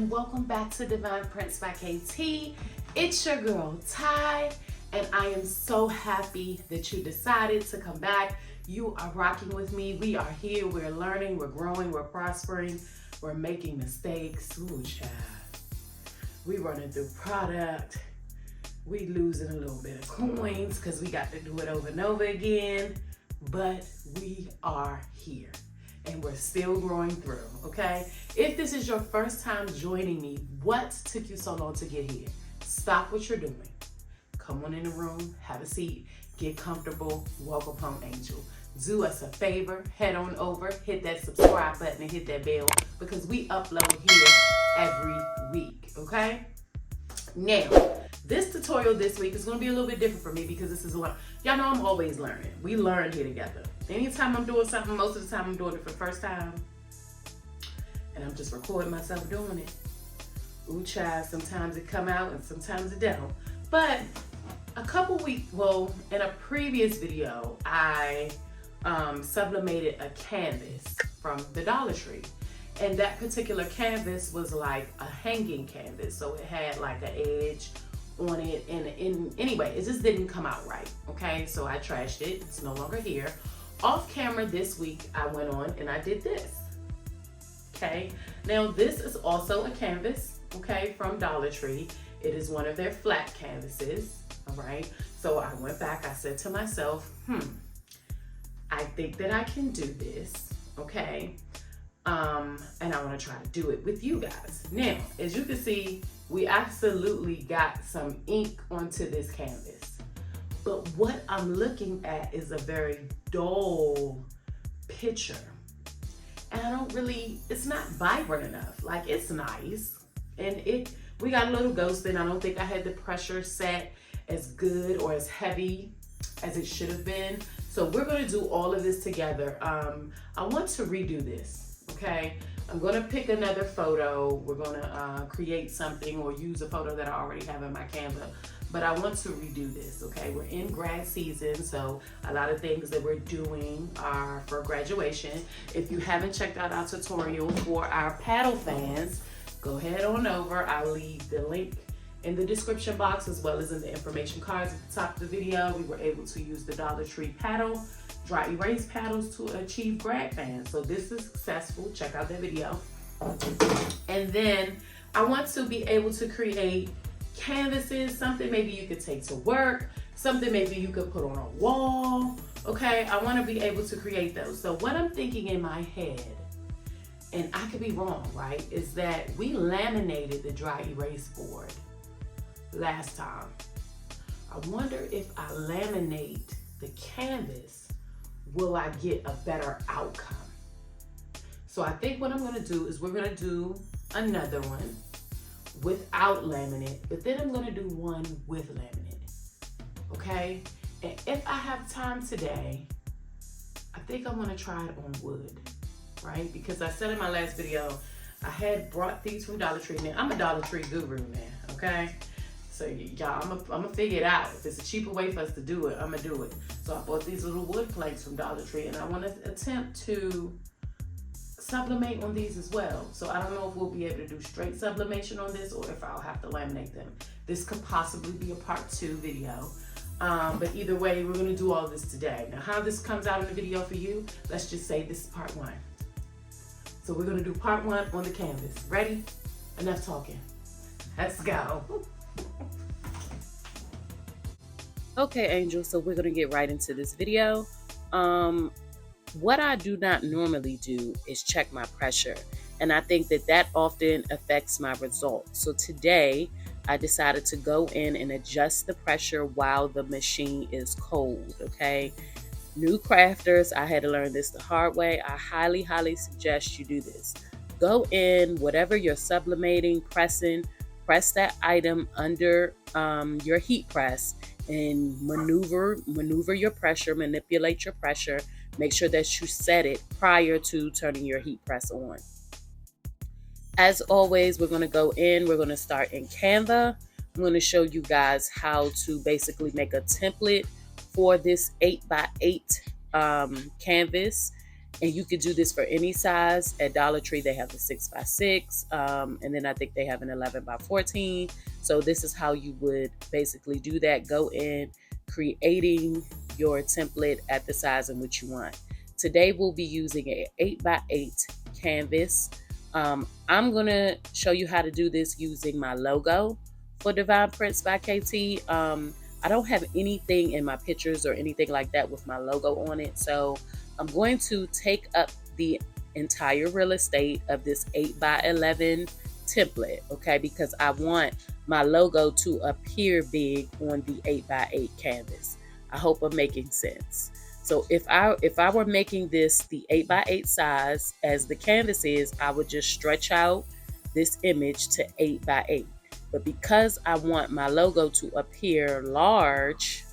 and welcome back to Divine Prints by KT. It's your girl Ty, and I am so happy that you decided to come back. You are rocking with me. We are here, we're learning, we're growing, we're prospering, we're making mistakes. Ooh, child. We running through product. We losing a little bit of coins because we got to do it over and over again, but we are here. And we're still growing through, okay? If this is your first time joining me, what took you so long to get here? Stop what you're doing. Come on in the room, have a seat, get comfortable, welcome home, angel. Do us a favor, head on over, hit that subscribe button and hit that bell because we upload here every week, okay? Now, this tutorial this week is gonna be a little bit different for me because this is a lot. Y'all know I'm always learning. We learn here together. Anytime I'm doing something, most of the time I'm doing it for the first time. And I'm just recording myself doing it. Ooh, child, sometimes it come out and sometimes it don't. But a couple weeks, well, in a previous video, I sublimated a canvas from the Dollar Tree. And that particular canvas was like a hanging canvas. So it had like an edge on it. And anyway, it just didn't come out right, okay? So I trashed it, it's no longer here. Off camera this week, I went on and I did this, okay? Now this is also a canvas, okay, from Dollar Tree. It is one of their flat canvases, all right? So I went back, I said to myself, I think that I can do this, okay? And I wanna try to do it with you guys. Now, as you can see, we absolutely got some ink onto this canvas. But what I'm looking at is a very dull picture. And I don't really, it's not vibrant enough. Like, it's nice. And we got a little ghosting. I don't think I had the pressure set as good or as heavy as it should have been. So we're gonna do all of this together. I want to redo this, okay? I'm gonna pick another photo. We're gonna create something or use a photo that I already have in my Canva. But I want to redo this, okay? We're in grad season, so a lot of things that we're doing are for graduation. If you haven't checked out our tutorial for our paddle fans, go ahead on over. I'll leave the link in the description box as well as in the information cards at the top of the video. We were able to use the Dollar Tree paddle, dry erase paddles to achieve grad fans. So this is successful. Check out that video. And then I want to be able to create canvases, something maybe you could take to work, something maybe you could put on a wall, okay? I want to be able to create those. So what I'm thinking in my head, and I could be wrong, right, is that we laminated the dry erase board last time. I wonder if I laminate the canvas, will I get a better outcome? So I think what I'm going to do is we're going to do another one without laminate, but then I'm gonna do one with laminate, okay? And if I have time today, I think I'm gonna try it on wood, right? Because I said in my last video, I had brought these from Dollar Tree. Now, I'm a Dollar Tree guru now, okay? So y'all, I'm gonna figure it out. If it's a cheaper way for us to do it, I'm gonna do it. So I bought these little wood planks from Dollar Tree and I wanna attempt to sublimate on these as well. So I don't know if we'll be able to do straight sublimation on this or if I'll have to laminate them. This could possibly be a part 2 video. But either way, we're gonna do all this today. Now how this comes out in the video for you, let's just say this is part 1. So we're gonna do part 1 on the canvas. Ready? Enough talking. Let's go. Okay, Angel, so we're gonna get right into this video. What I do not normally do is check my pressure, and I think that often affects my results. So today I decided to go in and adjust the pressure while the machine is cold, okay? New crafters, I had to learn this the hard way. I highly suggest you do this. Go in, whatever you're sublimating, press that item under your heat press and maneuver your pressure, manipulate your pressure. Make sure that you set it prior to turning your heat press on. As always, we're going to go in, we're going to start in Canva. I'm going to show you guys how to basically make a template for this 8x8 canvas. And you could do this for any size. At Dollar Tree, they have the 6x6, and then I think they have an 11x14. So this is how you would basically do that. Go in, creating your template at the size in which you want. Today we'll be using an 8x8 canvas. I'm going to show you how to do this using my logo for Divine Prints by KT. I don't have anything in my pictures or anything like that with my logo on it. So I'm going to take up the entire real estate of this 8x11 template, okay? Because I want my logo to appear big on the 8x8 canvas. I hope I'm making sense. So if I were making this the 8x8 size as the canvas is, I would just stretch out this image to 8x8. But because I want my logo to appear large,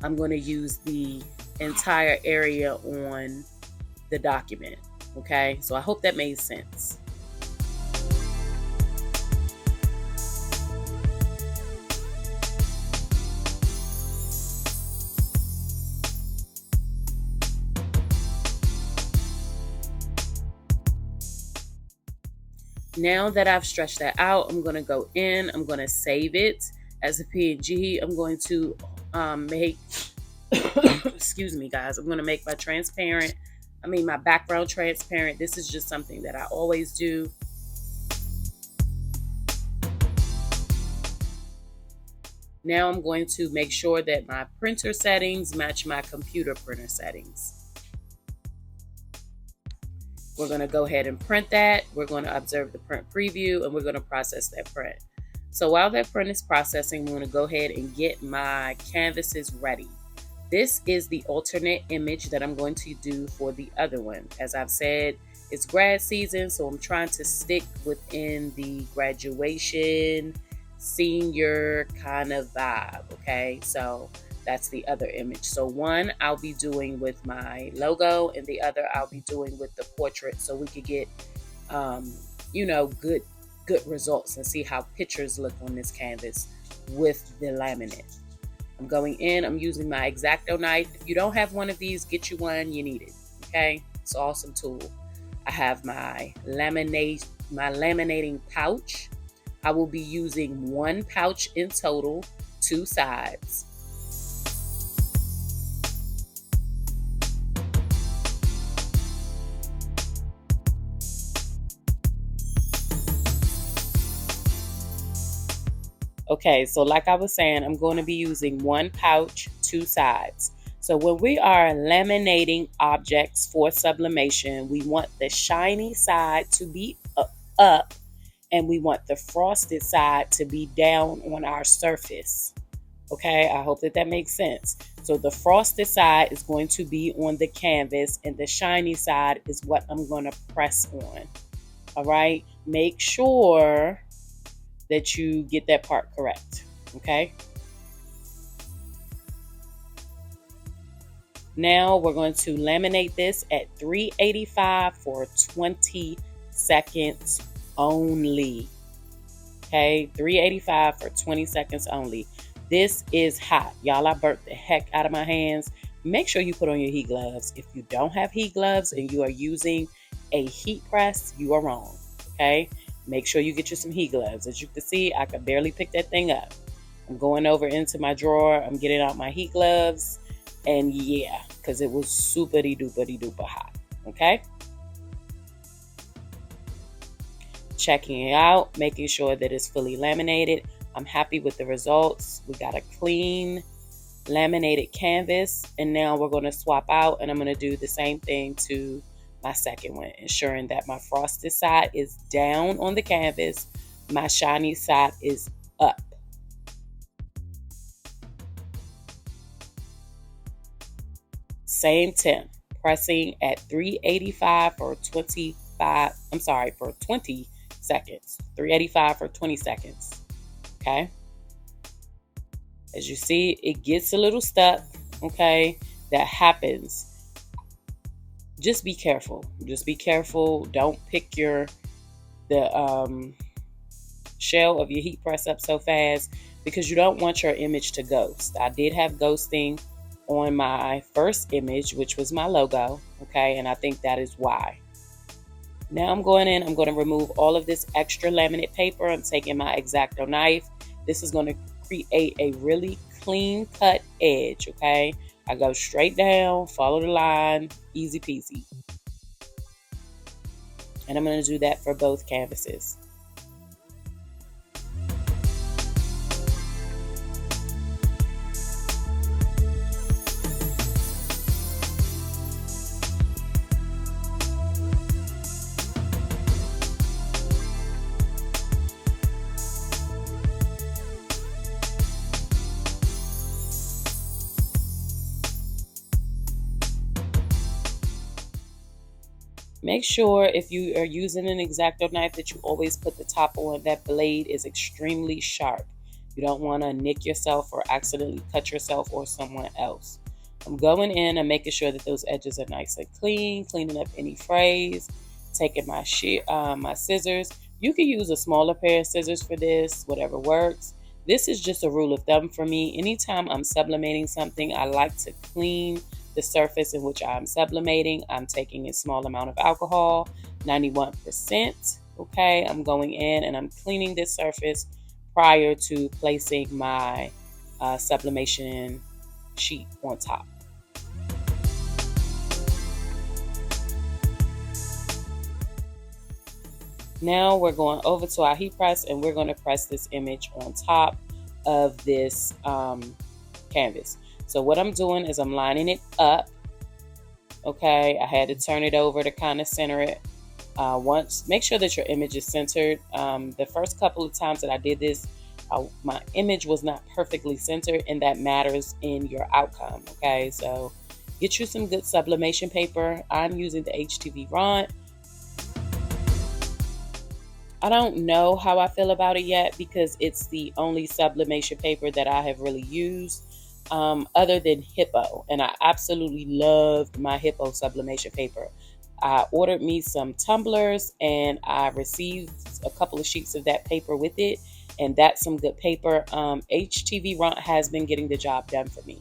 I'm going to use the entire area on the document. Okay, so I hope that made sense. Now that I've stretched that out, I'm going to go in, I'm going to save it as a PNG. I'm going to make, excuse me guys, I'm going to make my background transparent. This is just something that I always do. Now I'm going to make sure that my printer settings match my computer printer settings. We're going to go ahead and print that. We're going to observe the print preview, and we're going to process that print. So while that print is processing, we're going to go ahead and get my canvases ready. This is the alternate image that I'm going to do for the other one. As I've said, it's grad season, so I'm trying to stick within the graduation, senior kind of vibe, okay? So that's the other image. So one I'll be doing with my logo, and the other I'll be doing with the portrait, so we could get, good results and see how pictures look on this canvas with the laminate. I'm going in, I'm using my X-Acto knife. If you don't have one of these, get you one, you need it, okay? It's an awesome tool. I have my laminating pouch. I will be using one pouch in total, 2 sides. Okay, so like I was saying, I'm going to be using one pouch, 2 sides. So when we are laminating objects for sublimation, we want the shiny side to be up, and we want the frosted side to be down on our surface. Okay, I hope that makes sense. So the frosted side is going to be on the canvas, and the shiny side is what I'm going to press on. All right, make sure that you get that part correct, okay? Now we're going to laminate this at 385 for 20 seconds only, okay? 385 for 20 seconds only. This is hot. Y'all, I burnt the heck out of my hands. Make sure you put on your heat gloves. If you don't have heat gloves and you are using a heat press, you are wrong, okay? Make sure you get you some heat gloves. As you can see, I could barely pick that thing up. I'm going over into my drawer. I'm getting out my heat gloves. And yeah, because it was super-duper hot. Okay? Checking it out, making sure that it's fully laminated. I'm happy with the results. We got a clean laminated canvas. And now we're going to swap out, and I'm going to do the same thing to my second one, ensuring that my frosted side is down on the canvas, my shiny side is up. Same temp, pressing at 385 for 20 seconds. 385 for 20 seconds. Okay. As you see, it gets a little stuck. Okay. That happens. Just be careful. Just be careful. Don't pick the shell of your heat press up so fast, because you don't want your image to ghost. I did have ghosting on my first image, which was my logo, okay, and I think that is why. Now I'm going to remove all of this extra laminate paper. I'm taking my X-Acto knife. This is going to create a really clean cut edge, okay? I go straight down, follow the line, easy peasy. And I'm going to do that for both canvases. Make sure if you are using an X-Acto knife that you always put the top on. That blade is extremely sharp. You don't want to nick yourself or accidentally cut yourself or someone else. I'm going in and making sure that those edges are nice and clean, cleaning up any frays, taking my scissors. You can use a smaller pair of scissors for this, whatever works. This is just a rule of thumb for me. Anytime I'm sublimating something, I like to clean the surface in which I'm sublimating. I'm taking a small amount of alcohol, 91%. Okay, I'm going in and I'm cleaning this surface prior to placing my sublimation sheet on top. Now we're going over to our heat press and we're going to press this image on top of this canvas. So what I'm doing is I'm lining it up. Okay, I had to turn it over to kind of center it. Make sure that your image is centered. The first couple of times that I did this, my image was not perfectly centered, and that matters in your outcome. Okay, so get you some good sublimation paper. I'm using the HTV Ront. I don't know how I feel about it yet because it's the only sublimation paper that I have really used. Other than Hippo, and I absolutely loved my Hippo sublimation paper. I ordered me some tumblers and I received a couple of sheets of that paper with it, and that's some good paper. HTV Ront has been getting the job done for me.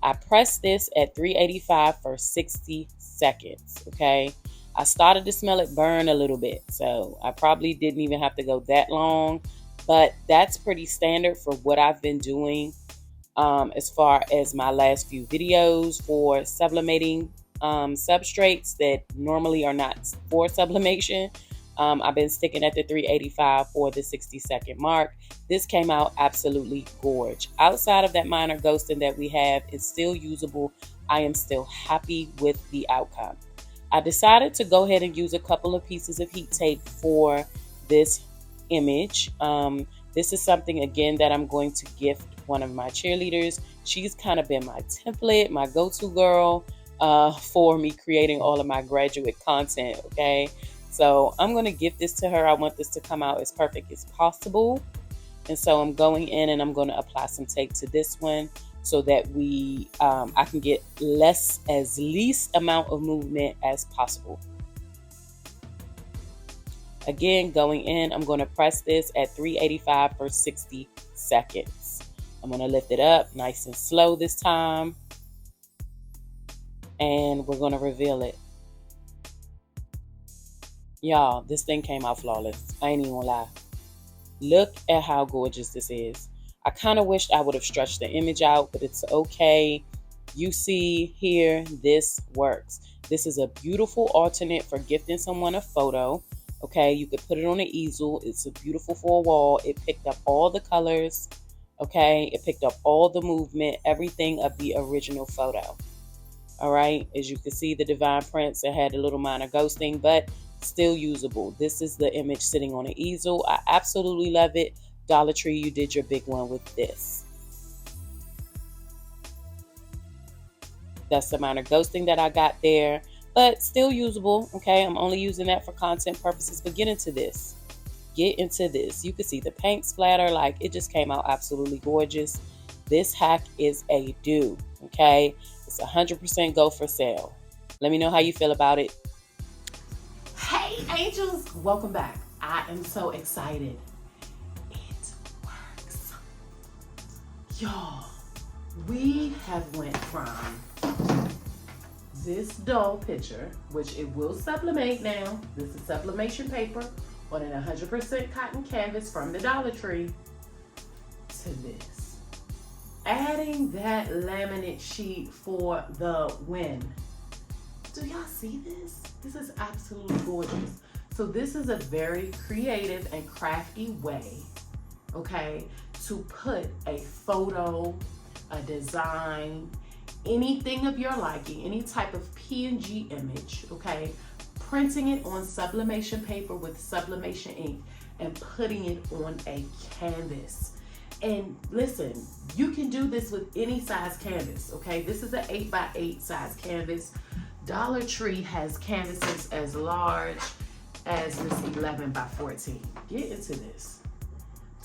I pressed this at 385 for 60 seconds, okay? I started to smell it burn a little bit, so I probably didn't even have to go that long, but that's pretty standard for what I've been doing. As far as my last few videos for sublimating substrates that normally are not for sublimation, I've been sticking at the 385 for the 60-second mark. This came out absolutely gorgeous. Outside of that minor ghosting that we have, it's still usable. I am still happy with the outcome. I decided to go ahead and use a couple of pieces of heat tape for this image. This is something, again, that I'm going to gift one of my cheerleaders. She's kind of been my template, my go-to girl for me creating all of my graduate content, okay? So I'm going to gift this to her. I want this to come out as perfect as possible. And so I'm going in and I'm going to apply some tape to this one so that I can get least amount of movement as possible. Again, going in, I'm going to press this at 385 for 60 seconds. I'm going to lift it up nice and slow this time. And we're going to reveal it. Y'all, this thing came out flawless. I ain't even gonna lie. Look at how gorgeous this is. I kind of wished I would have stretched the image out, but it's okay. You see here, this works. This is a beautiful alternate for gifting someone a photo. Okay, you could put it on an easel. It's beautiful for a wall. It picked up all the colors. Okay, it picked up all the movement, everything of the original photo. All right, as you can see, the Divine Prints, it had a little minor ghosting, but still usable. This is the image sitting on an easel. I absolutely love it. Dollar Tree, you did your big one with this. That's the minor ghosting that I got there, but still usable. Okay, I'm only using that for content purposes, but get into this. Get into this. You can see the paint splatter, like it just came out absolutely gorgeous. This hack is a do. Okay, it's 100% go for sale. Let me know how you feel about it. Hey angels, welcome back. I am so excited. It works. Y'all, we have went from this doll picture, which it will sublimate now. This is sublimation paper on an 100% cotton canvas from the Dollar Tree, to this. Adding that laminate sheet for the win. Do y'all see this? This is absolutely gorgeous. So this is a very creative and crafty way, okay, to put a photo, a design, anything of your liking, any type of PNG image, okay, printing it on sublimation paper with sublimation ink and putting it on a canvas. And listen, you can do this with any size canvas, okay? This is an 8x8 size canvas. Dollar Tree has canvases as large as this 11x14. Get into this.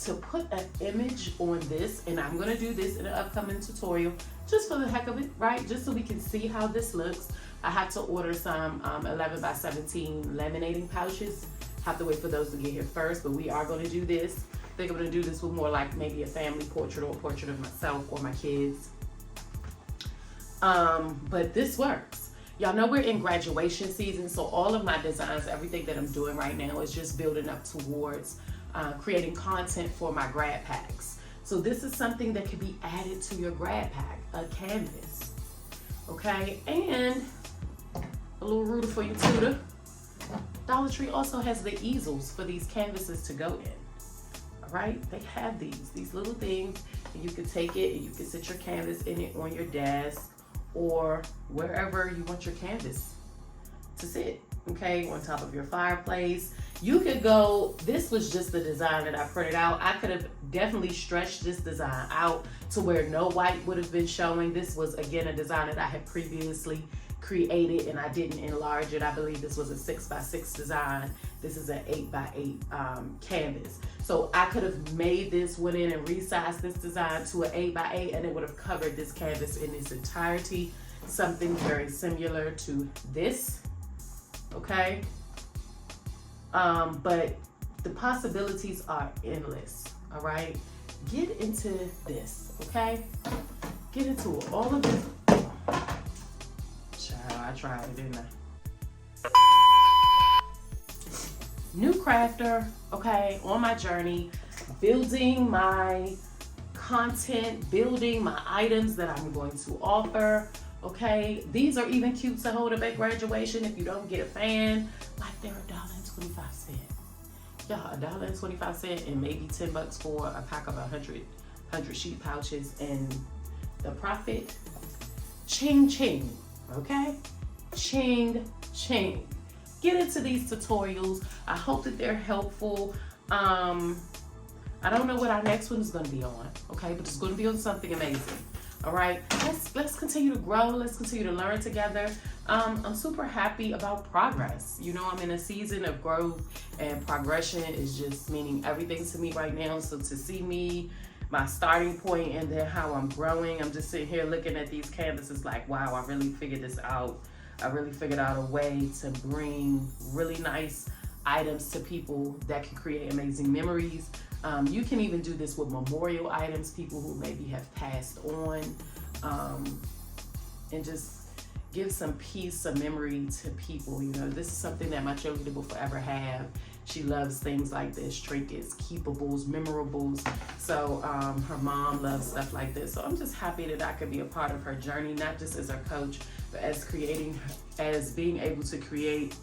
To put an image on this, and I'm gonna do this in an upcoming tutorial, just for the heck of it, right? Just so we can see how this looks. I have to order some 11x17 laminating pouches. Have to wait for those to get here first, but we are gonna do this. I think I'm gonna do this with more like maybe a family portrait or a portrait of myself or my kids. But this works. Y'all know we're in graduation season, so all of my designs, everything that I'm doing right now is just building up towards creating content for my grad packs. So this is something that can be added to your grad pack, a canvas, okay? And a little rooter for your tutor. Dollar Tree also has the easels for these canvases to go in, all right? They have these little things, and you can take it and you can sit your canvas in it on your desk or wherever you want your canvas to sit, okay? On top of your fireplace. You could go, this was just the design that I printed out. I could have definitely stretched this design out to where no white would have been showing. This was, again, a design that I had previously created and I didn't enlarge it. I believe this was a 6x6 design. This is an 8x8 canvas. So I could have made this, went in and resized this design to an 8x8 and it would have covered this canvas in its entirety. Something very similar to this, okay? But the possibilities are endless, all right? Get into this, okay? Get into it. All of this. Child, I tried it, didn't I? New crafter, okay, on my journey, building my content, building my items that I'm going to offer, okay? These are even cute to hold up at graduation if you don't get a fan. Like they're $1.25. Y'all, $1.25 and maybe $10 for a pack of 100 sheet pouches, and the profit, ching ching, okay? Ching ching. Get into these tutorials. I hope that they're helpful. I don't know what our next one is going to be on, okay? But it's going to be on something amazing. All right, let's continue to grow. Let's continue to learn together. I'm super happy about progress. You know, I'm in a season of growth, and progression is just meaning everything to me right now. So to see me, my starting point, and then how I'm growing, I'm just sitting here looking at these canvases like, wow, I really figured this out. I really figured out a way to bring really nice items to people that can create amazing memories. You can even do this with memorial items, people who maybe have passed on, and just give some peace, some memory to people. You know, this is something that my cheerleader will forever have. She loves things like this, trinkets, keepables, memorables. So her mom loves stuff like this. So I'm just happy that I could be a part of her journey, not just as her coach, but as being able to create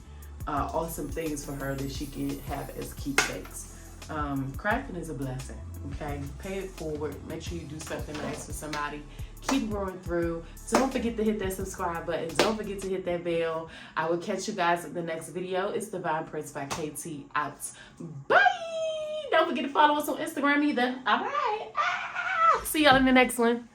awesome things for her that she can have as keepsakes. Crafting is a blessing, okay? Pay it forward. Make sure you do something nice for somebody. Keep growing through. Don't forget to hit that subscribe button. Don't forget to hit that bell. I will catch you guys in the next video. It's DivinePrintzKT out. Bye! Don't forget to follow us on Instagram either. All right. See y'all in the next one.